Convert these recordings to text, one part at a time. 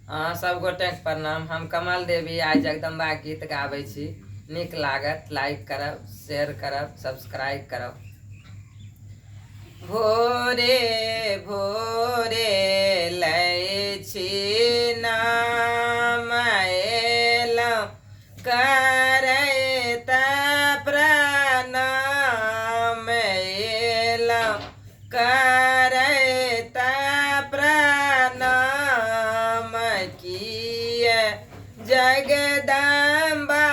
सब गोटे के प्रणाम। हम कमल देवी आज जगदम्बा गीत गाबै छी। नीक लागत लाइक करब, शेयर करब, सब्सक्राइब करब। भोरे भोरे लै छी नाम एलहुँ करैत प्रणाम एलहुँ करैत प्रणाम किए जगदम्बा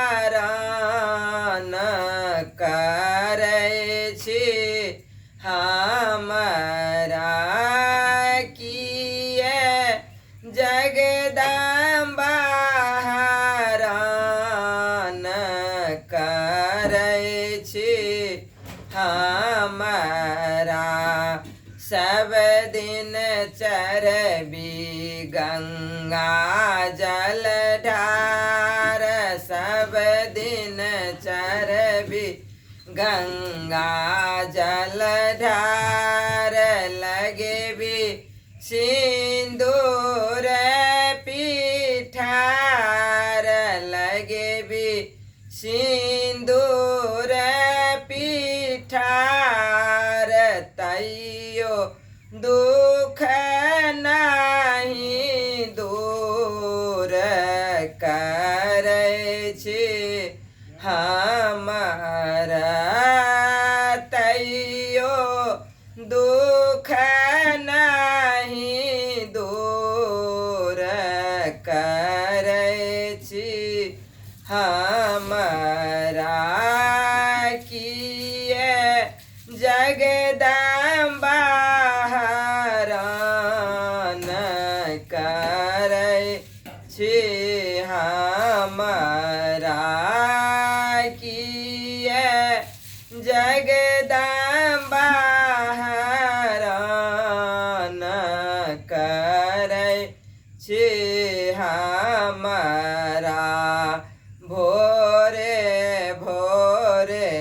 हरण करै छी हमरा किए जगदम्बा हरण करै छी हमरा। सब दिन चरबी गंगा जल ढार, सब दिन चरबी गंगा जल ढार लगेबी सिंदूर पिठार लगेबी सिंदूर पिठार तैयो दुख नहीं दूर करै छी हमरा तैयो दुख नहीं दूर करै छी हमरा किए जगदम्बा हरण करै छी हमरा किए जगदम्बा हरण करै छी हमरा। भोरे भोरे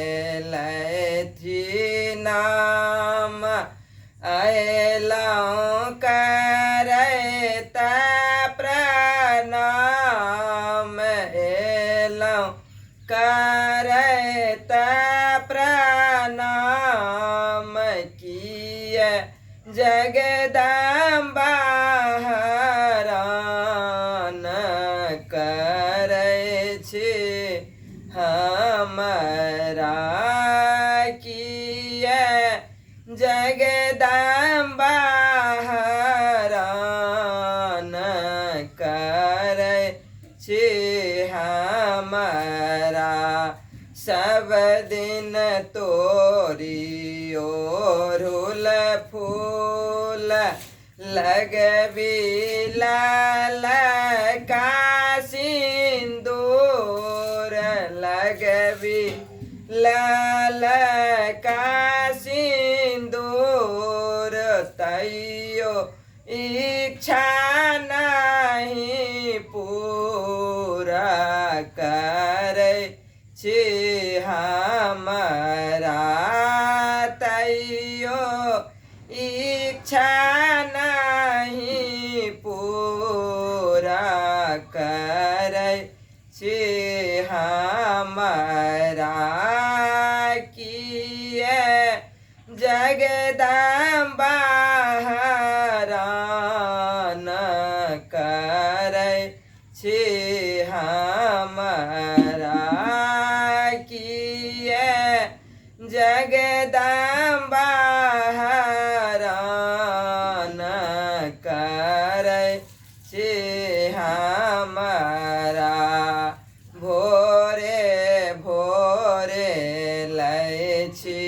लैथी नाम अयलहुँ करैत प्रणाम अयलहुँ करैत प्रणाम किए जगदम्बा हरण करै छी हमरा किए जगदम्बा हरण करै छी हमरा। सब दिन तोरी ओढ़ुल फूल लगबी लाल का सिंदूर लगबी लाल का सिंदूर तैयो इच्छा नहीं पूरा करै छी हमरा तैयो इच्छा नहीं पूरा करै छी हमरा किए जगदम्बा हरण करै छी हमरा किए जगदम्बा हरण करै छी हमरा। भोरे भोरे लै छी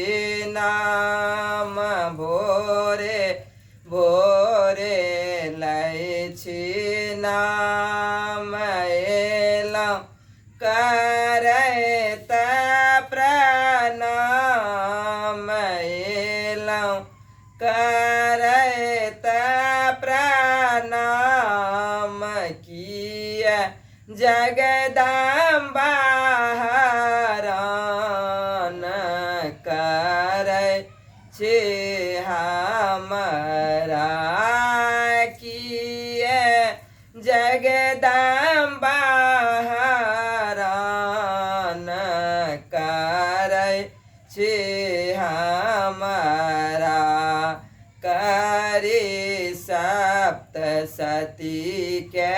नाम भोरे भोरे लै छी नाम अयलहुँ करैत प्रणाम अयलहुँ करैत प्रणाम किए जगदम्बा हरण करै छी हमरा किए जगदम्बा हरण करै छी हमरा करी सप्तशती के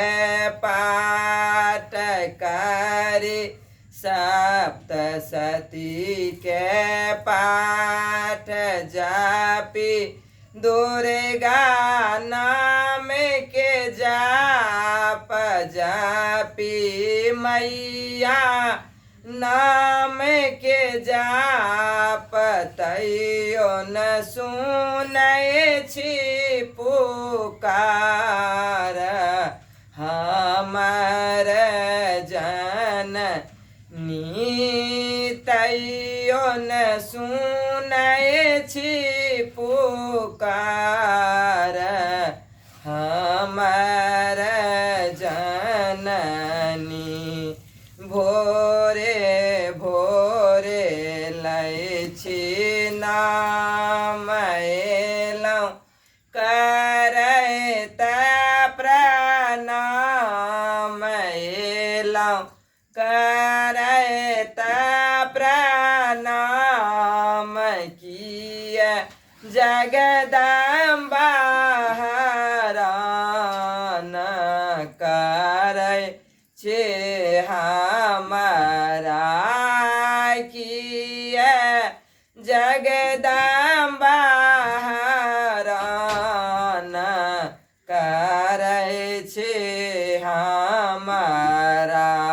पाठ करी सप्तशती के पाठ जापी दुर्गा नाम के जाप जापी मैया नाम के जाप तैयो न सुनै छी पुकार हमर जननी तैयो न सुनै छी पुकार हमर जननी भोरे भोरे लै छी नाम एलहुँ करैत प्रणाम एलहुँ करैत प्रणाम किए जगदम्बा हरण करै छी हमरा किए जगदम्बा